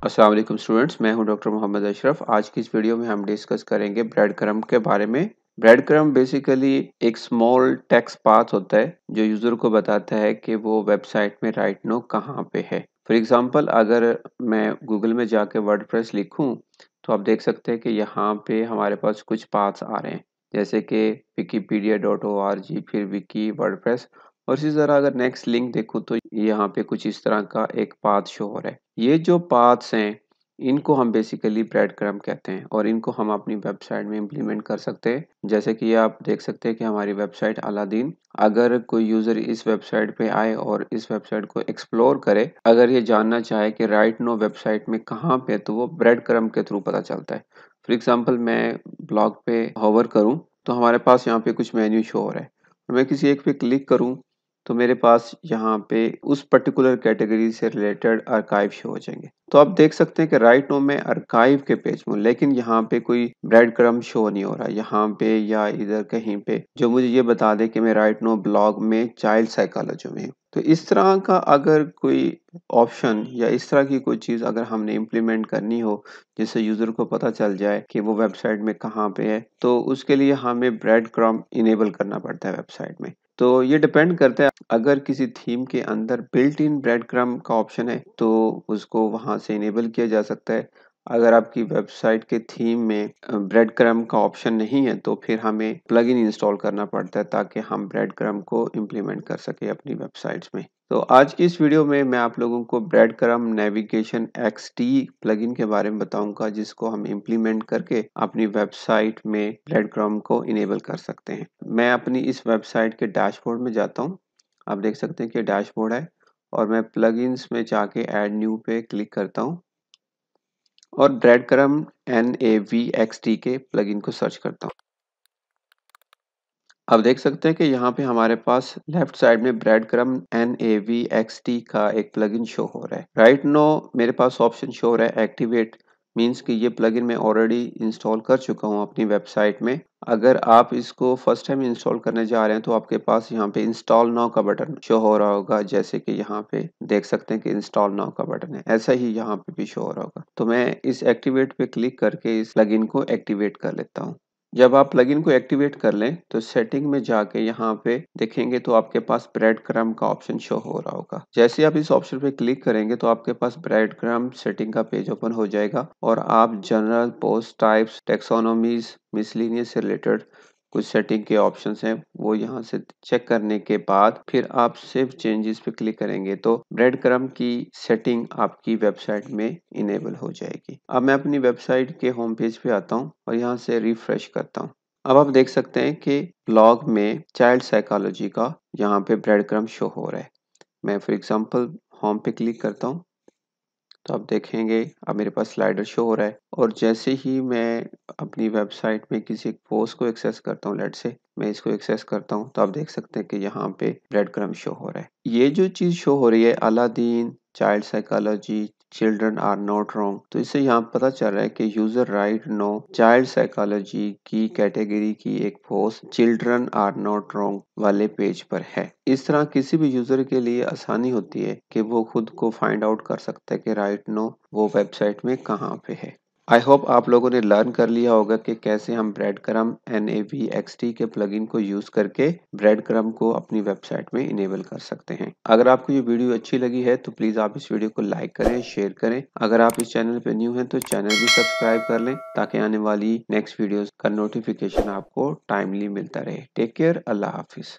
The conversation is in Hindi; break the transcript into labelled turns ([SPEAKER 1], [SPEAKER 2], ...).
[SPEAKER 1] अस्सलाम वालेकुम स्टूडेंट्स, मैं हूं डॉक्टर मोहम्मद अशरफ। आज की इस वीडियो में हम डिस्कस करेंगे ब्रेड क्रम्ब के बारे में। ब्रेड क्रम्ब बेसिकली एक स्मॉल टेक्स्ट पाथ होता है जो यूज़र को बताता है कि वो वेबसाइट में राइट नो कहाँ पे है। फॉर एग्जांपल अगर मैं गूगल में जाके वर्डप्रेस लिखूं तो आप देख सकते हैं कि यहाँ पे हमारे पास कुछ पाथ्स आ रहे हैं, जैसे कि wikipedia.org, फिर विकी, वर्डप्रेस। और इसी तरह अगर नेक्स्ट लिंक देखूं तो यहाँ पे कुछ इस तरह का एक पाथ शो हो रहा है। ये जो पाथ्स हैं इनको हम बेसिकली ब्रेड क्रम्ब कहते हैं और इनको हम अपनी वेबसाइट में इम्प्लीमेंट कर सकते हैं। जैसे कि आप देख सकते हैं कि हमारी वेबसाइट अलादीन, अगर कोई यूज़र इस वेबसाइट पे आए और इस वेबसाइट को एक्सप्लोर करे, अगर ये जानना चाहे कि राइट नो वेबसाइट में कहाँ पे, तो वो ब्रेड क्रम्ब के थ्रू पता चलता है। फॉर एग्जाम्पल मैं ब्लॉग पे होवर करूँ तो हमारे पास यहाँ पे कुछ मेन्यू शो हो रहा है और मैं किसी एक पे क्लिक करूँ तो मेरे पास यहाँ पे उस पर्टिकुलर कैटेगरी से रिलेटेड आर्काइव शो हो जाएंगे। तो आप देख सकते हैं कि राइट नो में आर्काइव के पेज में, लेकिन यहाँ पे कोई ब्रेड क्रम्ब शो नहीं हो रहा है यहाँ पे या इधर कहीं पे जो मुझे ये बता दे कि मैं राइट नो ब्लॉग में चाइल्ड साइकोलॉजी में हूँ। तो इस तरह का अगर कोई ऑप्शन या इस तरह की कोई चीज़ अगर हमने इम्प्लीमेंट करनी हो जिससे यूज़र को पता चल जाए कि वो वेबसाइट में कहाँ पे है, तो उसके लिए हमें ब्रेड क्रम्ब इनेबल करना पड़ता है वेबसाइट में। तो ये डिपेंड करता है, अगर किसी थीम के अंदर बिल्ट इन ब्रेड क्रम्ब का ऑप्शन है तो उसको वहां से इनेबल किया जा सकता है। अगर आपकी वेबसाइट के थीम में ब्रेड क्रम्ब का ऑप्शन नहीं है तो फिर हमें प्लगइन इंस्टॉल करना पड़ता है ताकि हम ब्रेड क्रम्ब को इम्प्लीमेंट कर सके अपनी वेबसाइट्स में। तो आज की इस वीडियो में मैं आप लोगों को bread crumb navigation XT plugin के बारे में बताऊंगा, जिसको हम इम्प्लीमेंट करके अपनी वेबसाइट में ब्रेड क्रम्ब को इनेबल कर सकते हैं। मैं अपनी इस वेबसाइट के डैशबोर्ड में जाता हूँ। आप देख सकते हैं कि डैशबोर्ड है और मैं प्लगइन्स में जाके ऐड न्यू पे क्लिक करता हूँ और ब्रेड क्रम्ब NAVXT के प्लगइन को सर्च करता हूँ। अब देख सकते हैं कि यहाँ पे हमारे पास लेफ्ट साइड में ब्रेड क्रम्ब NAVXT का एक प्लगइन शो हो रहा है। राइट नो मेरे पास ऑप्शन शो हो रहा है एक्टिवेट, मीन्स कि ये प्लगइन मैं ऑलरेडी इंस्टॉल कर चुका हूँ अपनी वेबसाइट में। अगर आप इसको फर्स्ट टाइम इंस्टॉल करने जा रहे हैं तो आपके पास यहाँ पे इंस्टॉल नाउ का बटन शो हो रहा होगा, जैसे कि यहाँ पे देख सकते हैं कि इंस्टॉल नाउ का बटन है, ऐसा ही यहाँ पे भी शो हो रहा होगा। तो मैं इस एक्टिवेट पे क्लिक करके इस प्लगइन को एक्टिवेट कर लेता हूँ। जब आप प्लगइन को एक्टिवेट कर लें तो सेटिंग में जाके यहाँ पे देखेंगे तो आपके पास ब्रेड क्रम्ब का ऑप्शन शो हो रहा होगा। जैसे आप इस ऑप्शन पे क्लिक करेंगे तो आपके पास ब्रेड क्रम्ब सेटिंग का पेज ओपन हो जाएगा और आप जनरल, पोस्ट टाइप्स, टेक्सोनोमीज, मिसलिनियस से रिलेटेड कुछ सेटिंग के ऑप्शंस हैं वो यहाँ से चेक करने के बाद फिर आप सेव चेंजेस पे क्लिक करेंगे तो ब्रेड क्रम्ब की सेटिंग आपकी वेबसाइट में इनेबल हो जाएगी। अब मैं अपनी वेबसाइट के होम पेज पे आता हूँ और यहाँ से रिफ्रेश करता हूँ। अब आप देख सकते हैं कि ब्लॉग में चाइल्ड साइकोलॉजी का यहाँ पे ब्रेड क्रम्ब शो हो रहा है। मैं फॉर एग्जांपल होम पे क्लिक करता हूँ तो आप देखेंगे अब मेरे पास स्लाइडर शो हो रहा है और जैसे ही मैं अपनी वेबसाइट में किसी एक पोस्ट को एक्सेस करता हूँ, लेट से मैं इसको एक्सेस करता हूँ, तो आप देख सकते हैं कि यहाँ पे ब्रेड क्रम्ब शो हो रहा है। ये जो चीज शो हो रही है Aladdin, child psychology, children are not wrong, तो इससे यहाँ पता चल रहा है कि user right no child psychology की कैटेगरी की एक post children are not wrong वाले पेज पर है। इस तरह किसी भी यूजर के लिए आसानी होती है कि वो खुद को फाइंड आउट कर सकता है कि राइट नो वो वेबसाइट में कहाँ पे है। आई होप आप लोगों ने लर्न कर लिया होगा कि कैसे हम ब्रेड क्रम्ब NAVXT के प्लगइन को यूज करके ब्रेड क्रम्ब को अपनी वेबसाइट में इनेबल कर सकते हैं। अगर आपको ये वीडियो अच्छी लगी है तो प्लीज आप इस वीडियो को लाइक करें, शेयर करें। अगर आप इस चैनल पे न्यू हैं तो चैनल भी सब्सक्राइब कर लें ताकि आने वाली नेक्स्ट वीडियोस का नोटिफिकेशन आपको टाइमली मिलता रहे। टेक केयर, अल्लाह हाफिज।